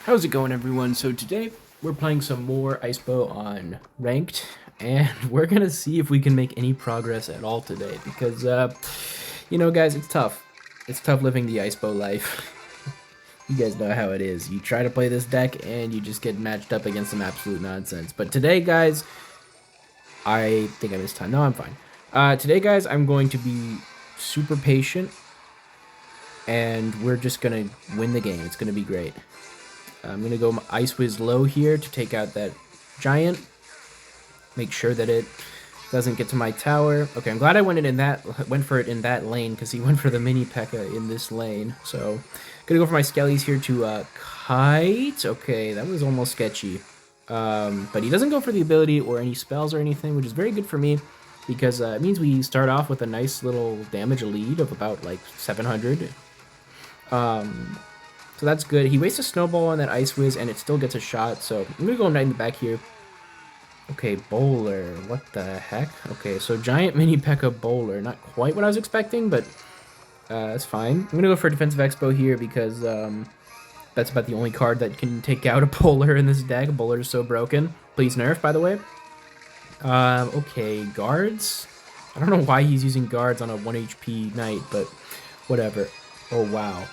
How's it going, everyone? So today we're playing some more Icebow on Ranked, and we're gonna see if we can make any progress at all today. Because, guys, it's tough. It's tough living the Icebow life. You guys know how it is. You try to play this deck, and you just get matched up against some absolute nonsense. But today, guys, I think I missed time. No, I'm fine. Today, guys, I'm going to be super patient, and we're just gonna win the game. It's gonna be great. I'm going to go Ice Whiz low here to take out that giant. Make sure that it doesn't get to my tower. Okay, I'm glad I went for it in that lane, because he went for the mini P.E.K.K.A. in this lane. So, gonna go for my Skellies here to Kite. Okay, that was almost sketchy. But he doesn't go for the ability or any spells or anything, which is very good for me, because it means we start off with a nice little damage lead of about like 700. So that's good. He wastes a snowball on that Ice Whiz, and it still gets a shot. So I'm going to go right in the back here. Okay, Bowler. What the heck? Okay, so giant mini P.E.K.K.A. Bowler. Not quite what I was expecting, but that's fine. I'm going to go for a defensive Expo here because that's about the only card that can take out a Bowler in this deck. Bowler is so broken. Please nerf, by the way. Okay, guards. I don't know why he's using guards on a 1 HP knight, but whatever. Oh, wow.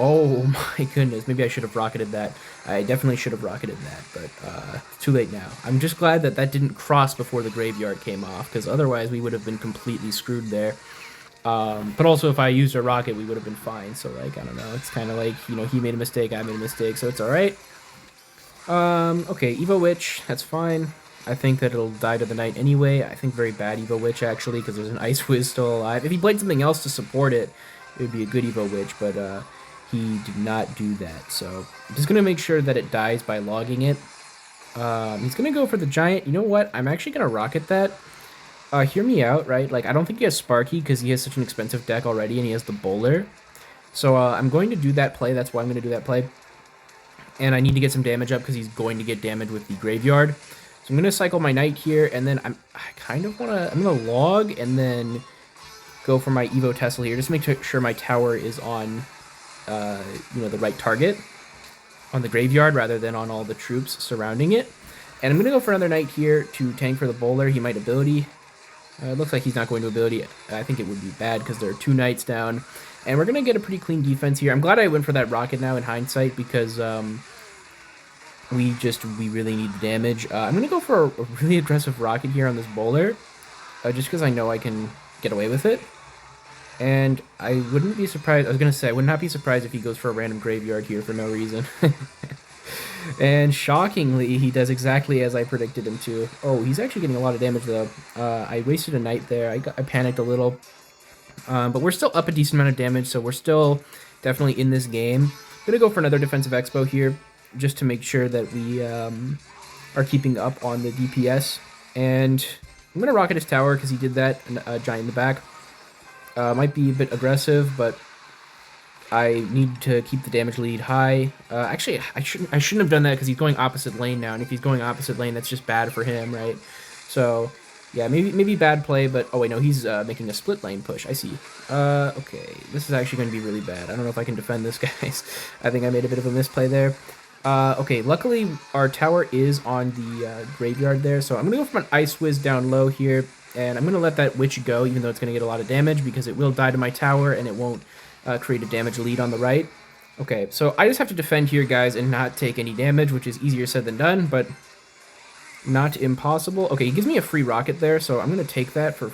Oh my goodness, maybe I should have rocketed that. I definitely should have rocketed that, but too late now. I'm just glad that that didn't cross before the graveyard came off, because otherwise we would have been completely screwed there. But also if I used a rocket, we would have been fine. So, like, I don't know, it's kind of like, he made a mistake, I made a mistake, so it's alright. Okay, Evo Witch, that's fine. I think that it'll die to the knight anyway. I think very bad Evo Witch, actually, because there's an Ice Whiz still alive. If he played something else to support it, it would be a good Evo Witch, but he did not do that, so I'm just going to make sure that it dies by logging it. He's going to go for the giant. You know what? I'm actually going to rocket that. Hear me out, right? Like, I don't think he has Sparky because he has such an expensive deck already, and he has the Bowler. So I'm going to do that play. That's why I'm going to do that play. And I need to get some damage up because he's going to get damage with the graveyard. So I'm going to cycle my knight here, and then I'm going to log and then go for my Evo Tesla here. Just make sure my tower is on the right target on the graveyard rather than on all the troops surrounding it. And I'm going to go for another knight here to tank for the Bowler. He might ability. It looks like he's not going to ability. I think it would be bad because there are 2 knights down. And we're going to get a pretty clean defense here. I'm glad I went for that rocket now in hindsight because we really need the damage. I'm going to go for a really aggressive rocket here on this Bowler just because I know I can get away with it. And I wouldn't be surprised, I would not be surprised if he goes for a random graveyard here for no reason. And shockingly, he does exactly as I predicted him to. Oh, he's actually getting a lot of damage though. I wasted a knight there, I panicked a little. But we're still up a decent amount of damage, so we're still definitely in this game. I'm going to go for another defensive Expo here, just to make sure that we are keeping up on the DPS. And I'm going to rocket his tower because he did that, a giant in the back. Might be a bit aggressive, but I need to keep the damage lead high. Actually, I shouldn't have done that because he's going opposite lane now, and if he's going opposite lane, that's just bad for him, right? So, yeah, maybe bad play, but oh wait, no, he's making a split lane push. I see. Okay, this is actually going to be really bad. I don't know if I can defend this, guys. I think I made a bit of a misplay there. Okay, luckily our tower is on the graveyard there, so I'm gonna go for an Ice Whiz down low here. And I'm going to let that Witch go, even though it's going to get a lot of damage, because it will die to my tower, and it won't create a damage lead on the right. Okay, so I just have to defend here, guys, and not take any damage, which is easier said than done, but not impossible. Okay, he gives me a free rocket there, so I'm going to take that for...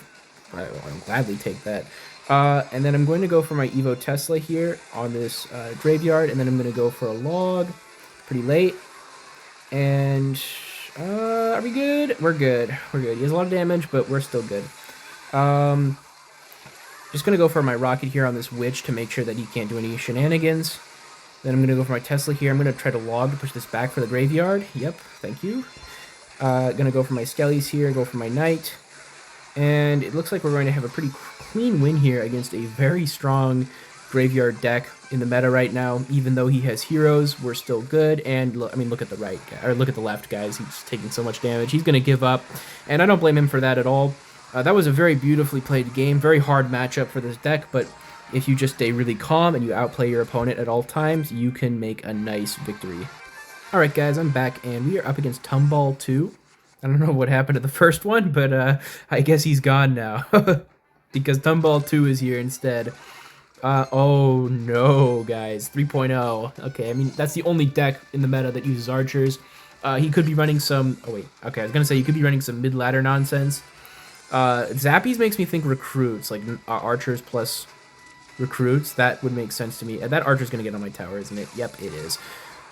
I'll gladly take that. And then I'm going to go for my Evo Tesla here on this graveyard, and then I'm going to go for a log pretty late. And... are we good? We're good. We're good. He has a lot of damage, but we're still good. Just gonna go for my rocket here on this Witch to make sure that he can't do any shenanigans. Then I'm gonna go for my Tesla here. I'm gonna try to log to push this back for the graveyard. Yep, thank you. Gonna go for my Skellies here, go for my Knight. And it looks like we're going to have a pretty clean win here against a very strong graveyard deck in the meta right now. Even though he has heroes, we're still good. And look at the right guy, or look at the left, guys. He's taking so much damage. He's going to give up, and I don't blame him for that at all. That was a very beautifully played game. Very hard matchup for this deck, but if you just stay really calm and you outplay your opponent at all times, you can make a nice victory. Alright guys, I'm back, and we are up against Tumball 2. I don't know what happened to the first one, but I guess he's gone now. Because Tumball 2 is here instead. Oh no, guys. 3.0. Okay, I mean, that's the only deck in the meta that uses archers. He could be running some... Oh wait, okay, I was gonna say he could be running some mid-ladder nonsense. Zappies makes me think recruits, like archers plus recruits. That would make sense to me. That archer's gonna get on my tower, isn't it? Yep, it is.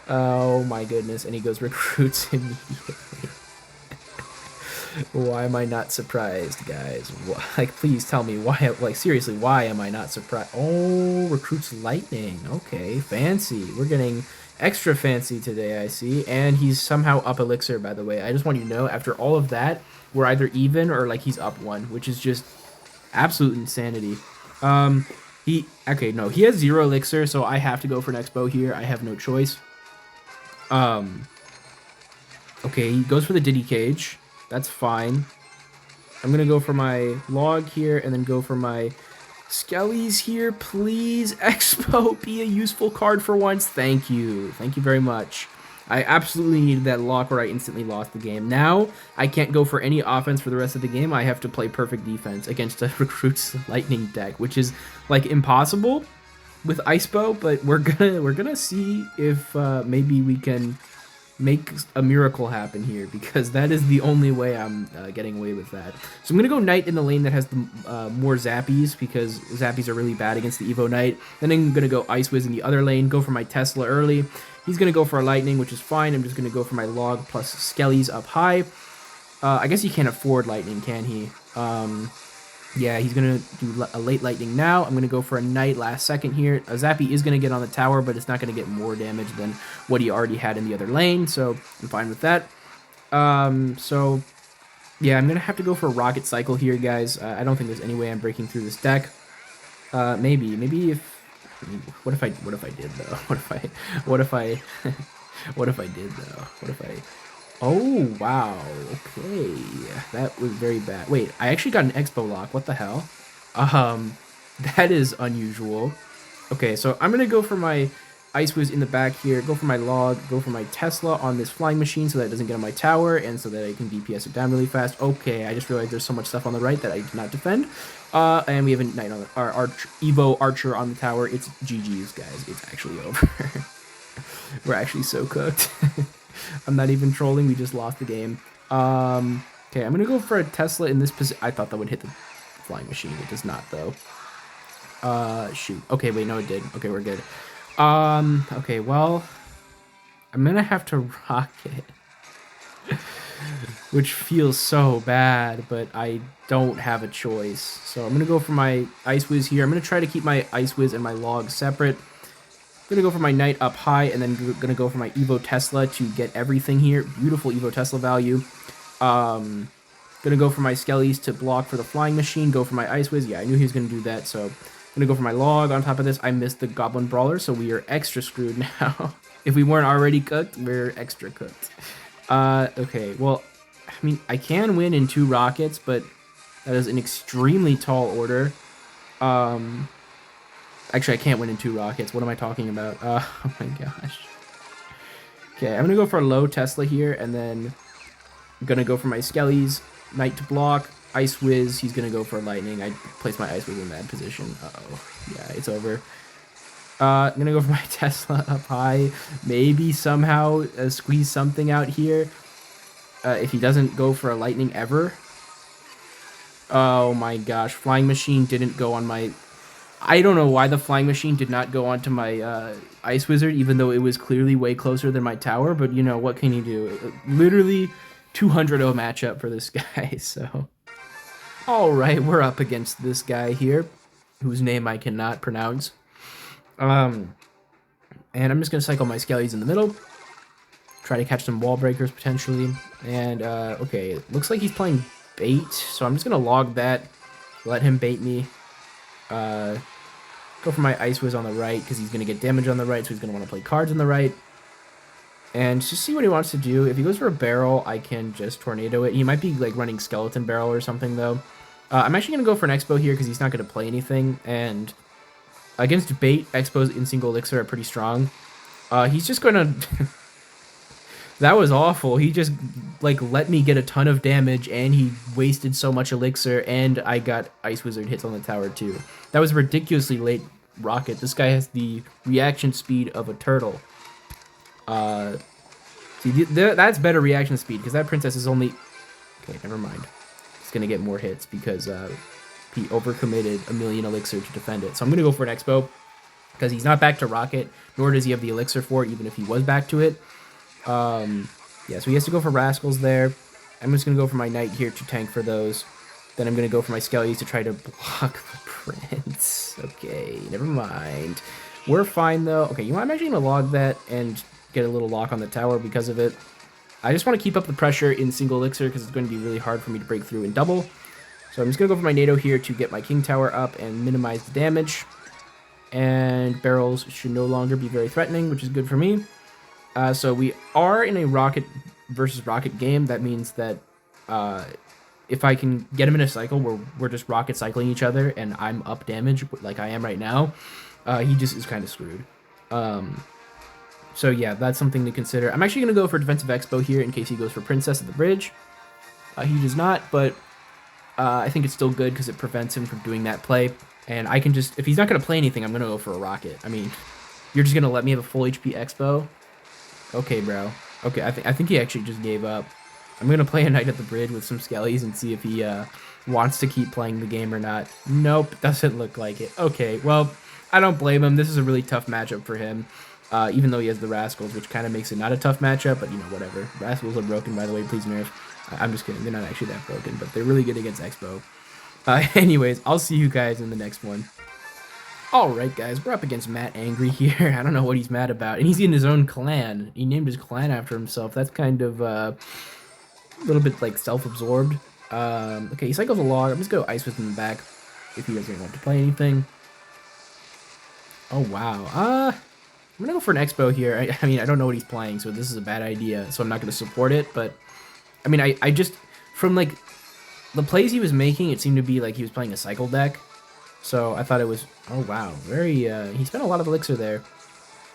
Oh my goodness, and he goes recruits immediately. Why am I not surprised, guys? Like, please tell me why, like, seriously, why am I not surprised? Oh, recruits lightning. Okay, fancy. We're getting extra fancy today, I see. And he's somehow up elixir, by the way. I just want you to know, after all of that, we're either even or, like, he's up one, which is just absolute insanity. Okay, no, he has 0 elixir, so I have to go for an Icebow here. I have no choice. Okay, he goes for the Diddy Cage. That's fine. I'm gonna go for my log here and then go for my Skellies here. Please, Expo, be a useful card for once. Thank you. Thank you very much. I absolutely needed that lock or I instantly lost the game. Now, I can't go for any offense for the rest of the game. I have to play perfect defense against a Recruit's Lightning deck, which is, like, impossible with Icebow, but we're gonna see if maybe we can make a miracle happen here, because that is the only way I'm getting away with that. So I'm going to go Knight in the lane that has the more Zappies, because Zappies are really bad against the Evo Knight. Then I'm going to go Ice Wiz in the other lane, go for my Tesla early. He's going to go for a Lightning, which is fine. I'm just going to go for my Log plus Skellies up high. I guess he can't afford Lightning, can he? Yeah, he's going to do a late Lightning now. I'm going to go for a Knight last second here. A Zappy is going to get on the tower, but it's not going to get more damage than what he already had in the other lane, so I'm fine with that. So, yeah, I'm going to have to go for a Rocket Cycle here, guys. I don't think there's any way I'm breaking through this deck. Maybe if... What if I did, though? What if I did, though? What if I... Oh, wow. Okay. That was very bad. Wait, I actually got an Expo lock. What the hell? That is unusual. Okay, so I'm going to go for my Ice Wiz in the back here, go for my Log, go for my Tesla on this Flying Machine so that it doesn't get on my tower, and so that I can DPS it down really fast. Okay, I just realized there's so much stuff on the right that I did not defend. And we have a Knight on our Evo Archer on the tower. It's GG's, guys. It's actually over. We're actually so cooked. I'm not even trolling, we just lost the game. Okay, I'm gonna go for a Tesla in this position. I thought that would hit the Flying Machine. It does not, though. Shoot. Okay, wait, no, it did. Okay, we're good. Okay, well, I'm gonna have to Rocket. Which feels so bad, but I don't have a choice. So I'm gonna go for my Ice Wiz here. I'm gonna try to keep my Ice Wiz and my Log separate. I'm gonna go for my Knight up high, and then gonna go for my Evo Tesla to get everything here. Beautiful Evo Tesla value. Gonna go for my Skellies to block for the Flying Machine. Go for my Ice Wiz. Yeah, I knew he was gonna do that, so gonna go for my Log. On top of this, I missed the Goblin Brawler, so we are extra screwed now. If we weren't already cooked, we're extra cooked. Okay, well, I mean, I can win in 2 rockets, but that is an extremely tall order. Actually, I can't win in 2 rockets. What am I talking about? Oh my gosh. Okay, I'm gonna go for a low Tesla here, and then I'm gonna go for my Skellies, Knight to block, Ice Wiz. He's gonna go for a Lightning. I placed my Ice Wiz in that position. Uh-oh. Yeah, it's over. I'm gonna go for my Tesla up high. Maybe somehow squeeze something out here. If he doesn't go for a Lightning ever. Oh my gosh, Flying Machine didn't go on my... I don't know why the Flying Machine did not go onto my Ice Wizard, even though it was clearly way closer than my tower, but you know, what can you do? Literally 200-0 matchup for this guy, so... Alright, we're up against this guy here, whose name I cannot pronounce. And I'm just going to cycle my Skellies in the middle, try to catch some wall breakers potentially, and okay, it looks like he's playing bait, so I'm just going to log that, let him bait me. Go for my Ice Wiz on the right, because he's going to get damage on the right, so he's going to want to play cards on the right. And just see what he wants to do. If he goes for a barrel, I can just Tornado it. He might be like running Skeleton Barrel or something, though. I'm actually going to go for an Expo here, because he's not going to play anything, and Against bait, Expos in single elixir are pretty strong. He's just gonna... That was awful. He just, like, let me get a ton of damage, and he wasted so much elixir, and I got Ice Wizard hits on the tower, too. That was a ridiculously late rocket. This guy has the reaction speed of a turtle. See, that's better reaction speed, because that princess is only... Okay, never mind. He's gonna get more hits, because he overcommitted a million elixir to defend it. So I'm gonna go for an Expo, because he's not back to rocket, nor does he have the elixir for it, even if he was back to it. Yeah, so he has to go for Rascals there. I'm just going to go for my Knight here to tank for those. Then I'm going to go for my Skellies to try to block the Prince. Okay, never mind. We're fine, though. Okay, you know, I'm actually going to log that and get a little lock on the tower because of it. I just want to keep up the pressure in single elixir because it's going to be really hard for me to break through in double. So I'm just going to go for my NATO here to get my King Tower up and minimize the damage. And barrels should no longer be very threatening, which is good for me. So we are in a rocket versus rocket game. That means that if I can get him in a cycle where we're just rocket cycling each other and I'm up damage like I am right now, he just is kind of screwed. So yeah, that's something to consider. I'm actually going to go for Defensive Expo here in case he goes for Princess at the bridge. He does not, but I think it's still good because it prevents him from doing that play. And I can just, if he's not going to play anything, I'm going to go for a rocket. I mean, you're just going to let me have a full HP Expo? Okay, bro. Okay, I think he actually just gave up. I'm gonna play a Knight at the bridge with some Skellies and see if he wants to keep playing the game or not. Nope, doesn't look like it. Okay, well, I don't blame him. This is a really tough matchup for him, even though he has the Rascals, which kind of makes it not a tough matchup, but, you know, whatever. Rascals are broken, by the way, please nerf. I'm just kidding. They're not actually that broken, but they're really good against Expo. Anyways, I'll see you guys in the next one. Alright guys, we're up against Matt Angry here. I don't know what he's mad about. And he's in his own clan. He named his clan after himself. That's kind of a little bit like self-absorbed. Okay, he cycles a log. I'm just going to Ice Wizard in the back if he doesn't want to play anything. Oh wow. I'm going to go for an Expo here. I mean, I don't know what he's playing, so this is a bad idea. So I'm not going to support it. But, I mean, I just, from like the plays he was making, it seemed to be like he was playing a cycle deck. So I thought it was, oh wow, very, he spent a lot of elixir there.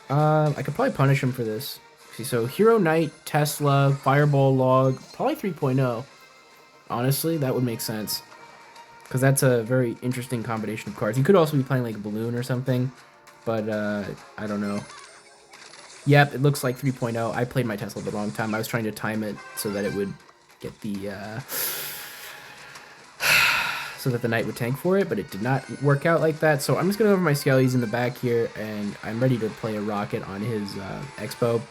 I could probably punish him for this. See, so Hero Knight, Tesla, Fireball Log, probably 3.0. Honestly, that would make sense. Because that's a very interesting combination of cards. He could also be playing like a Balloon or something, but I don't know. Yep, it looks like 3.0. I played my Tesla the wrong time. I was trying to time it so that it would get the, so that the Knight would tank for it, but it did not work out like that. So I'm just going to go over my Skellies in the back here, and I'm ready to play a rocket on his Expo.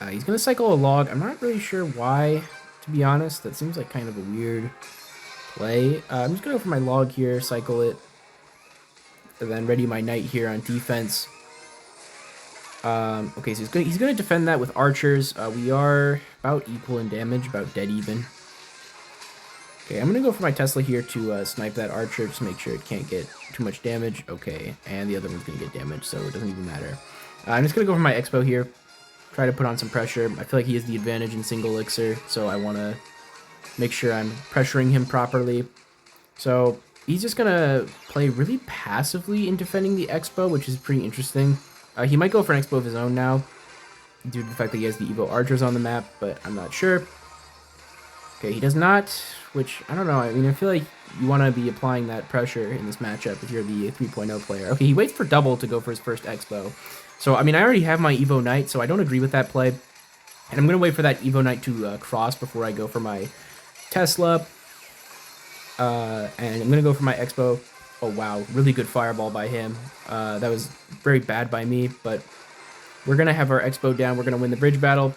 He's going to cycle a log. I'm not really sure why, to be honest. That seems like kind of a weird play. I'm just going to go for my log here, cycle it, and then ready my Knight here on defense. Okay, so he's going to defend that with archers. We are about equal in damage, about dead even. Okay, I'm going to go for my Tesla here to snipe that archer, just make sure it can't get too much damage. Okay, and the other one's going to get damaged, so it doesn't even matter. I'm just going to go for my Expo here, try to put on some pressure. I feel like he has the advantage in single elixir, so I want to make sure I'm pressuring him properly. So he's just going to play really passively in defending the Expo, which is pretty interesting. He might go for an Expo of his own now, due to the fact that he has the Evo archers on the map, but I'm not sure. Okay, he does not, which, I don't know, I mean, I feel like you want to be applying that pressure in this matchup if you're the 3.0 player. Okay, he waits for double to go for his first Expo. So, I mean, I already have my Evo Knight, so I don't agree with that play. And I'm going to wait for that Evo Knight to cross before I go for my Tesla. And I'm going to go for my Expo. Oh, wow, really good fireball by him. That was very bad by me, but we're going to have our Expo down. We're going to win the bridge battle.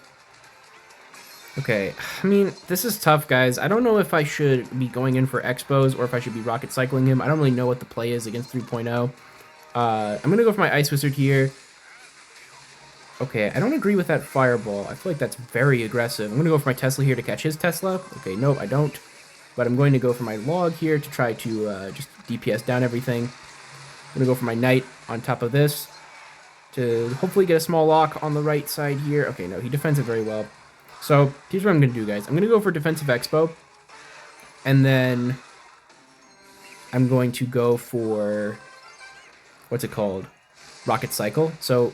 Okay, I mean, this is tough, guys. I don't know if I should be going in for Expos or if I should be rocket cycling him. I don't really know what the play is against 3.0. I'm going to go for my Ice Wizard here. Okay, I don't agree with that Fireball. I feel like that's very aggressive. I'm going to go for my Tesla here to catch his Tesla. Okay, nope, I don't. But I'm going to go for my Log here to try to just DPS down everything. I'm going to go for my Knight on top of this to hopefully get a small lock on the right side here. Okay, no, he defends it very well. So here's what I'm going to do, guys. I'm going to go for Defensive Expo. And then I'm going to go for, what's it called? Rocket Cycle. So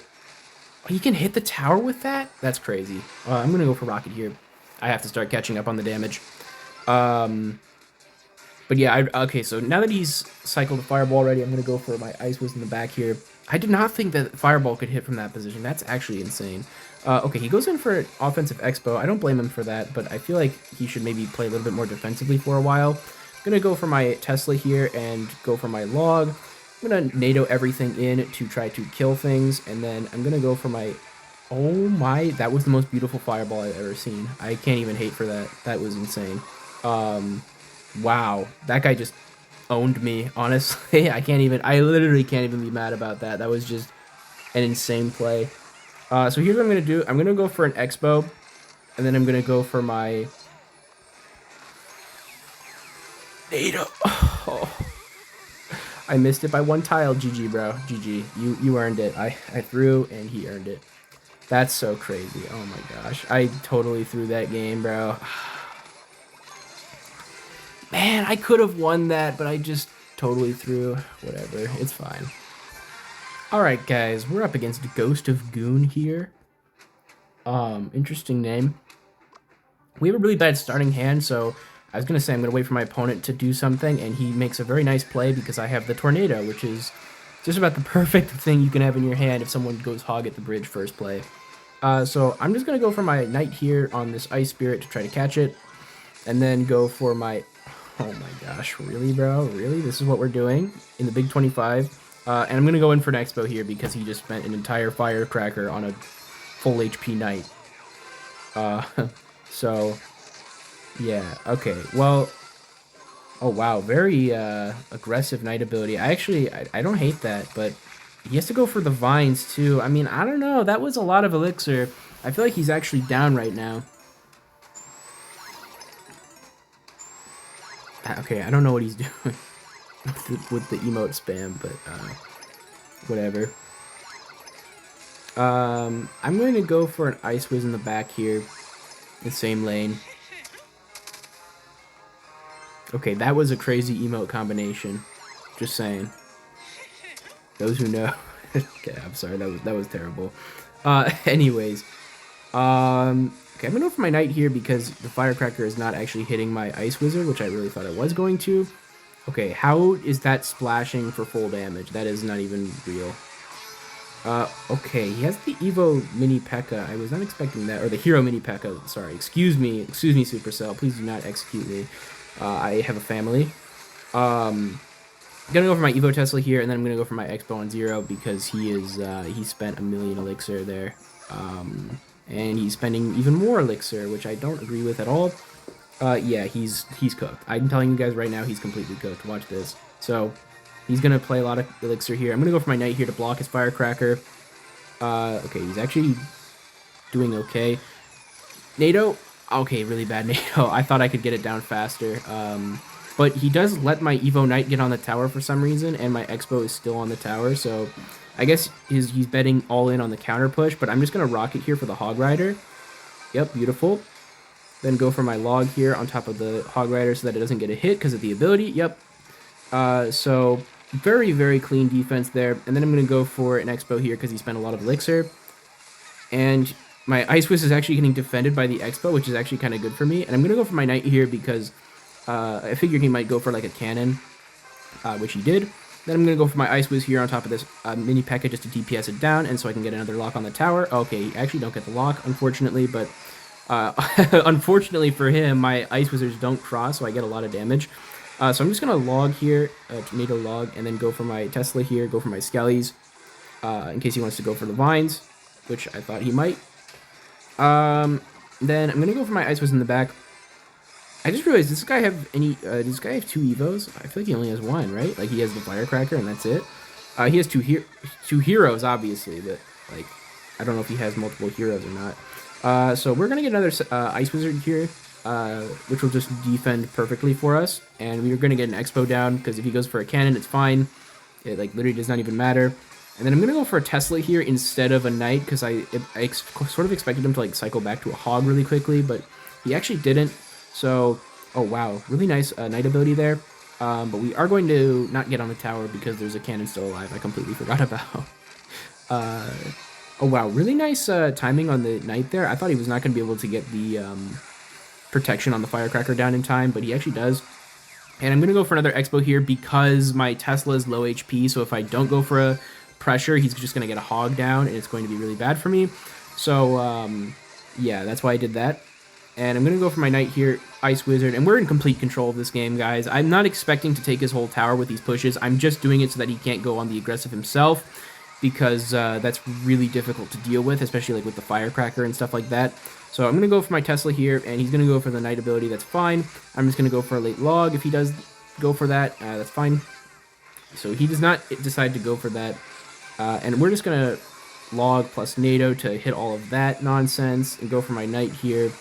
he can hit the tower with that? That's crazy. I'm going to go for Rocket here. I have to start catching up on the damage. But yeah, okay, so now that he's cycled a Fireball already, I'm going to go for my Ice Whiz in the back here. I did not think that Fireball could hit from that position. That's actually insane. Okay, he goes in for an offensive Expo. I don't blame him for that, but I feel like he should maybe play a little bit more defensively for a while. I'm going to go for my Tesla here and go for my Log. I'm going to NATO everything in to try to kill things, and then I'm going to go for my... Oh my, that was the most beautiful Fireball I've ever seen. I can't even hate for that. That was insane. Wow, that guy just owned me, honestly. I literally can't even be mad about that. That was just an insane play. So here's what I'm going to do. I'm going to go for an Expo, and then I'm going to go for my... NATO. Oh. I missed it by one tile. GG, bro. GG. You earned it. I threw, and he earned it. That's so crazy. Oh my gosh. I totally threw that game, bro. Man, I could have won that, but I just totally threw. Whatever, it's fine. Alright, guys, we're up against Ghost of Goon here. Interesting name. We have a really bad starting hand, so I was going to say I'm going to wait for my opponent to do something, and he makes a very nice play because I have the Tornado, which is just about the perfect thing you can have in your hand if someone goes hog at the bridge first play. So I'm just going to go for my Knight here on this Ice Spirit to try to catch it, and then go for my... Oh my gosh, really, bro? Really? This is what we're doing in the Big 25? And I'm going to go in for an Expo here because he just spent an entire Firecracker on a full HP Knight. So, yeah, okay. Well, oh wow, very aggressive Knight ability. I don't hate that, but he has to go for the Vines too. I mean, I don't know. That was a lot of Elixir. I feel like he's actually down right now. Okay, I don't know what he's doing with the emote spam, but whatever. I'm going to go for an Ice Whiz in the back here, the same lane. Okay, that was a crazy emote combination. Just saying. Those who know. Okay, I'm sorry, that was terrible. Anyways, okay, I'm gonna go for my Knight here because the Firecracker is not actually hitting my Ice Wizard, which I really thought it was going to. Okay, how is that splashing for full damage? That is not even real. Okay, he has the Evo Mini P.E.K.K.A. I was not expecting that, or the Hero Mini P.E.K.K.A. Sorry, excuse me, Supercell. Please do not execute me. I have a family. I'm gonna go for my Evo Tesla here, and then I'm gonna go for my Expo on 0 because he spent 1,000,000 Elixir there. And he's spending even more Elixir, which I don't agree with at all. Yeah, he's cooked. I'm telling you guys right now, he's completely cooked. Watch this. So, he's going to play a lot of Elixir here. I'm going to go for my Knight here to block his Firecracker. Okay, he's actually doing okay. NATO. Okay, really bad NATO. I thought I could get it down faster. But he does let my Evo Knight get on the tower for some reason, and my Expo is still on the tower, so... I guess he's betting all in on the counter push, but I'm just going to Rocket here for the Hog Rider. Yep, beautiful. Then go for my Log here on top of the Hog Rider so that it doesn't get a hit because of the ability. Yep. So, very, very clean defense there. And then I'm going to go for an Expo here because he spent a lot of Elixir. And my Ice Whiz is actually getting defended by the Expo, which is actually kind of good for me. And I'm going to go for my Knight here because I figured he might go for like a cannon, which he did. Then I'm going to go for my Ice Whiz here on top of this Mini P.E.K.K.A. just to DPS it down, and so I can get another lock on the tower. Okay, I actually don't get the lock, unfortunately, but unfortunately for him, my Ice Wizards don't cross, so I get a lot of damage. So I'm just going to Log here, Tornado Log, and then go for my Tesla here, go for my Skellies, in case he wants to go for the Vines, which I thought he might. Then I'm going to go for my Ice Whiz in the back. I just realized, does this guy have 2 Evos? I feel like he only has 1, right? Like, he has the Firecracker, and that's it. He has two heroes, obviously, but, like, I don't know if he has multiple heroes or not. So we're going to get another Ice Wizard here, which will just defend perfectly for us. And we're going to get an Expo down, because if he goes for a cannon, it's fine. It, like, literally does not even matter. And then I'm going to go for a Tesla here instead of a Knight, because I sort of expected him to, like, cycle back to a Hog really quickly, but he actually didn't. So, oh wow, really nice Knight ability there. But we are going to not get on the tower because there's a cannon still alive. I completely forgot about. Uh, oh wow, really nice timing on the knight there. I thought he was not going to be able to get the protection on the firecracker down in time, but he actually does. And I'm going to go for another Expo here because my Tesla is low HP, so if I don't go for a pressure, he's just going to get a hog down, and it's going to be really bad for me. So, yeah, that's why I did that. And I'm going to go for my knight here, Ice Wizard, and we're in complete control of this game, guys. I'm not expecting to take his whole tower with these pushes. I'm just doing it so that he can't go on the aggressive himself, because that's really difficult to deal with, especially like with the firecracker and stuff like that. So I'm going to go for my Tesla here, and he's going to go for the knight ability. That's fine. I'm just going to go for a late log. If he does go for that, that's fine. So he does not decide to go for that. And we're just going to log plus NATO to hit all of that nonsense and go for my knight here.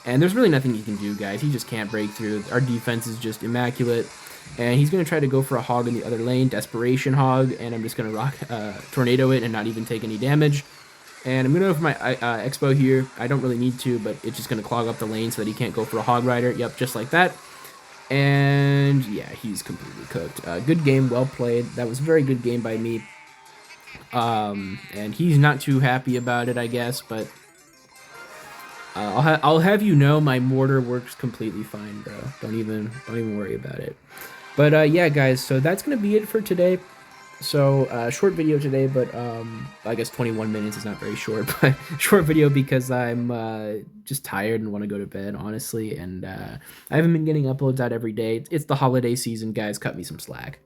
And there's really nothing you can do, guys. He just can't break through. Our defense is just immaculate. And he's going to try to go for a hog in the other lane, Desperation Hog, and I'm just going to rock Tornado it and not even take any damage. And I'm going to go for my Expo here. I don't really need to, but it's just going to clog up the lane so that he can't go for a Hog Rider. Yep, just like that. And yeah, he's completely cooked. Good game, well played. That was a very good game by me. And he's not too happy about it, I guess, but I'll have you know my mortar works completely fine, bro. Don't even worry about it. But yeah, guys, so that's gonna be it for today. So short video today, but I guess 21 minutes is not very short, but short video because I'm just tired and want to go to bed, honestly. And I haven't been getting uploads out every day. It's the holiday season, guys. Cut me some slack.